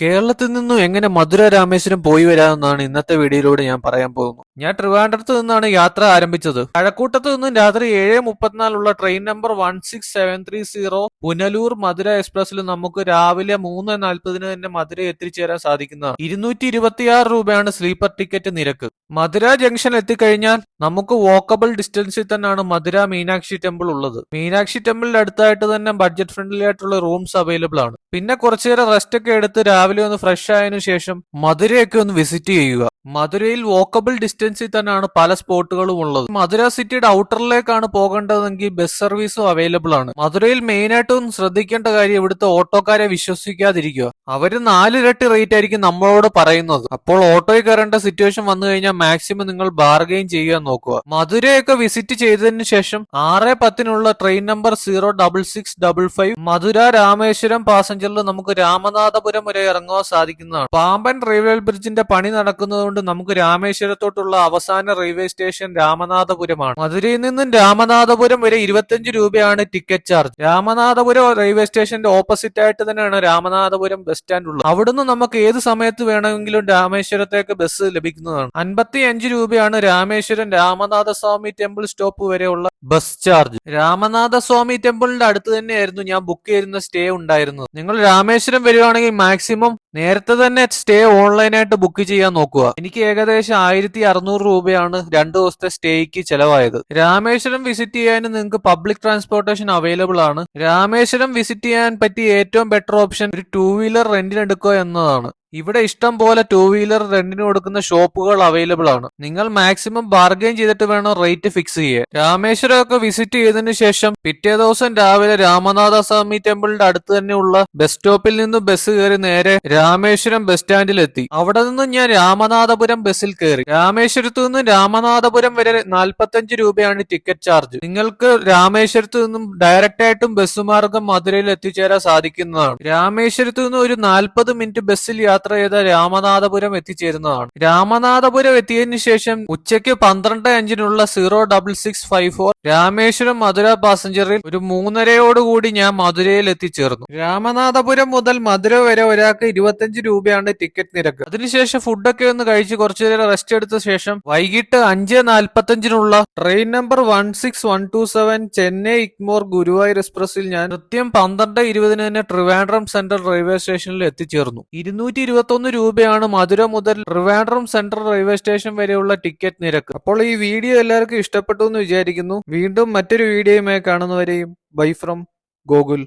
കേരളത്തിൽ നിന്നും എങ്ങനെ മധുര രാമേശ്വരം പോയി വരാമെന്നാണ് ഇന്നത്തെ വീഡിയോയിലൂടെ ഞാൻ പറയാൻ പോകുന്നത്. ഞാൻ ട്രിവാൻഡ്രത്ത് നിന്നാണ് യാത്ര ആരംഭിച്ചത്. കഴക്കൂട്ടത്ത് നിന്നും രാത്രി 7:34 ട്രെയിൻ നമ്പർ 16730 പുനലൂർ മധുര എക്സ്പ്രസിൽ നമുക്ക് രാവിലെ 3:40 തന്നെ മധുര എത്തിച്ചേരാൻ സാധിക്കുന്നതാണ്. 226 രൂപയാണ് സ്ലീപ്പർ ടിക്കറ്റ് നിരക്ക്. മധുര ജംഗ്ഷൻ എത്തിക്കഴിഞ്ഞാൽ നമുക്ക് വോക്കബിൾ ഡിസ്റ്റൻസിൽ തന്നെയാണ് മധുര മീനാക്ഷി ടെമ്പിൾ ഉള്ളത്. മീനാക്ഷി ടെമ്പിളിന്റെ അടുത്തായിട്ട് തന്നെ ബഡ്ജറ്റ് ഫ്രണ്ട്ലി ആയിട്ടുള്ള റൂംസ് അവൈലബിൾ ആണ്. പിന്നെ കുറച്ചുനേരം റെസ്റ്റ് ഒക്കെ എടുത്ത് രാവിലെ ഒന്ന് ഫ്രഷ് ആയതിനു ശേഷം മധുരയൊക്കെ ഒന്ന് വിസിറ്റ് ചെയ്യുക. മധുരയിൽ വോക്കബിൾ ഡിസ്റ്റൻസിൽ തന്നെയാണ് പല സ്പോട്ടുകളും ഉള്ളത്. മധുര സിറ്റിയുടെ ഔട്ടറിലേക്കാണ് പോകേണ്ടതെങ്കിൽ ബസ് സർവീസും അവൈലബിൾ ആണ്. മധുരയിൽ മെയിൻ ആയിട്ടും ശ്രദ്ധിക്കേണ്ട കാര്യം ഇവിടുത്തെ ഓട്ടോക്കാരെ വിശ്വസിക്കാതിരിക്കുക. അവര് 4 ഇരട്ടി റേറ്റ് ആയിരിക്കും നമ്മളോട് പറയുന്നത്. അപ്പോൾ ഓട്ടോയിൽ കയറേണ്ട സിറ്റുവേഷൻ വന്നു കഴിഞ്ഞാൽ മാക്സിമം നിങ്ങൾ ബാർഗെയിൻ ചെയ്യാൻ നോക്കുക. മധുരയൊക്കെ വിസിറ്റ് ചെയ്തതിനു ശേഷം 6:10 ട്രെയിൻ നമ്പർ 06655 മധുര രാമേശ്വരം പാസഞ്ചറിൽ നമുക്ക് രാമനാഥപുരം വരെ ഇറങ്ങുവാൻ സാധിക്കുന്നതാണ്. പാമ്പൻ റെയിൽവേ ബ്രിഡ്ജിന്റെ പണി നടക്കുന്നതുകൊണ്ട് നമുക്ക് രാമേശ്വരത്തോട്ടുള്ള അവസാന റെയിൽവേ സ്റ്റേഷൻ രാമനാഥപുരമാണ്. മധുരയിൽ നിന്നും രാമനാഥപുരം വരെ 25 രൂപയാണ് ടിക്കറ്റ് ചാർജ്. രാമനാഥപുരം റെയിൽവേ സ്റ്റേഷന്റെ ഓപ്പോസിറ്റ് ആയിട്ട് തന്നെയാണ് രാമനാഥപുരം ബസ് സ്റ്റാൻഡ് ഉള്ളത്. അവിടുന്ന് നമുക്ക് ഏത് സമയത്ത് വേണമെങ്കിലും രാമേശ്വരത്തേക്ക് ബസ് ലഭിക്കുന്നതാണ്. 55 രൂപയാണ് രാമേശ്വരം രാമനാഥസ്വാമി ടെമ്പിൾ സ്റ്റോപ്പ് വരെയുള്ള ബസ് ചാർജ്. രാമനാഥസ്വാമി ടെമ്പിളിന്റെ അടുത്ത് തന്നെയായിരുന്നു ഞാൻ ബുക്ക് ചെയ്യുന്ന സ്റ്റേ ഉണ്ടായിരുന്നത്. നിങ്ങൾ രാമേശ്വരം വരുവാണെങ്കിൽ മാക്സിമം നേരത്തെ തന്നെ സ്റ്റേ ഓൺലൈനായിട്ട് ബുക്ക് ചെയ്യാൻ നോക്കുക. എനിക്ക് ഏകദേശം 1600 രൂപയാണ് 2 ദിവസത്തെ സ്റ്റേക്ക് ചെലവായത്. രാമേശ്വരം വിസിറ്റ് ചെയ്യാൻ നിങ്ങൾക്ക് പബ്ലിക് ട്രാൻസ്പോർട്ടേഷൻ അവൈലബിൾ ആണ്. രാമേശ്വരം വിസിറ്റ് ചെയ്യാൻ പറ്റിയ ഏറ്റവും ബെറ്റർ ഓപ്ഷൻ ഒരു 2 വീലർ റെന്റിന് എടുക്കുക എന്നതാണ്. ഇവിടെ ഇഷ്ടം പോലെ 2 വീലർ റെന്റിന് കൊടുക്കുന്ന ഷോപ്പുകൾ അവൈലബിൾ ആണ്. നിങ്ങൾ മാക്സിമം ബാർഗെയിൻ ചെയ്തിട്ട് വേണം റേറ്റ് ഫിക്സ് ചെയ്യാൻ. രാമേശ്വരം ഒക്കെ വിസിറ്റ് ചെയ്തതിനു ശേഷം പിറ്റേ ദിവസം രാവിലെ രാമനാഥസ്വാമി ടെമ്പിളിന്റെ അടുത്ത് തന്നെയുള്ള ബസ് സ്റ്റോപ്പിൽ നിന്ന് ബസ് കയറി നേരെ രാമേശ്വരം ബസ് സ്റ്റാൻഡിൽ എത്തി. അവിടെ നിന്നും ഞാൻ രാമനാഥപുരം ബസ്സിൽ കയറി. രാമേശ്വരത്ത് നിന്നും രാമനാഥപുരം വരെ 45 രൂപയാണ് ടിക്കറ്റ് ചാർജ്. നിങ്ങൾക്ക് രാമേശ്വരത്ത് നിന്നും ഡയറക്റ്റ് ആയിട്ടും ബസ് മാർഗം മധുരയിൽ എത്തിച്ചേരാൻ സാധിക്കുന്നതാണ്. രാമേശ്വരത്ത് നിന്ന് ഒരു 40 മിനിറ്റ് ബസ്സിൽ യാത്ര ചെയ്ത രാമനാഥപുരം എത്തിച്ചേരുന്നതാണ്. രാമനാഥപുരം എത്തിയതിനു ശേഷം ഉച്ചയ്ക്ക് 12:05 06654 രാമേശ്വരം മധുര പാസഞ്ചറിൽ ഒരു 3:30 ഞാൻ മധുരയിൽ എത്തിച്ചേർന്നു. രാമനാഥപുരം മുതൽ മധുര വരെ ഒരാൾക്ക് 25 രൂപയാണ് ടിക്കറ്റ് നിരക്ക്. അതിനുശേഷം ഫുഡൊക്കെ ഒന്ന് കഴിച്ച് കുറച്ചുനേരം റെസ്റ്റ് എടുത്ത ശേഷം വൈകിട്ട് 5:45 ട്രെയിൻ നമ്പർ 16127 ചെന്നൈ ഇഗ്മോർ ഗുരുവായൂർ എക്സ്പ്രസിൽ ഞാൻ കൃത്യം 12:20 തന്നെ ട്രിവാൻഡ്രം സെൻട്രൽ റെയിൽവേ സ്റ്റേഷനിൽ എത്തിച്ചേർന്നു. 221 രൂപയാണ് മധുര മുതൽ ട്രിവാൻഡ്രം സെൻട്രൽ റെയിൽവേ സ്റ്റേഷൻ വരെയുള്ള ടിക്കറ്റ് നിരക്ക്. അപ്പോൾ ഈ വീഡിയോ എല്ലാവർക്കും ഇഷ്ടപ്പെട്ടു എന്ന് വിചാരിക്കുന്നു. വീണ്ടും മറ്റൊരു വീഡിയോയുമായി കാണുന്നവരെയും ബൈ ഫ്രം ഗോകുൽ.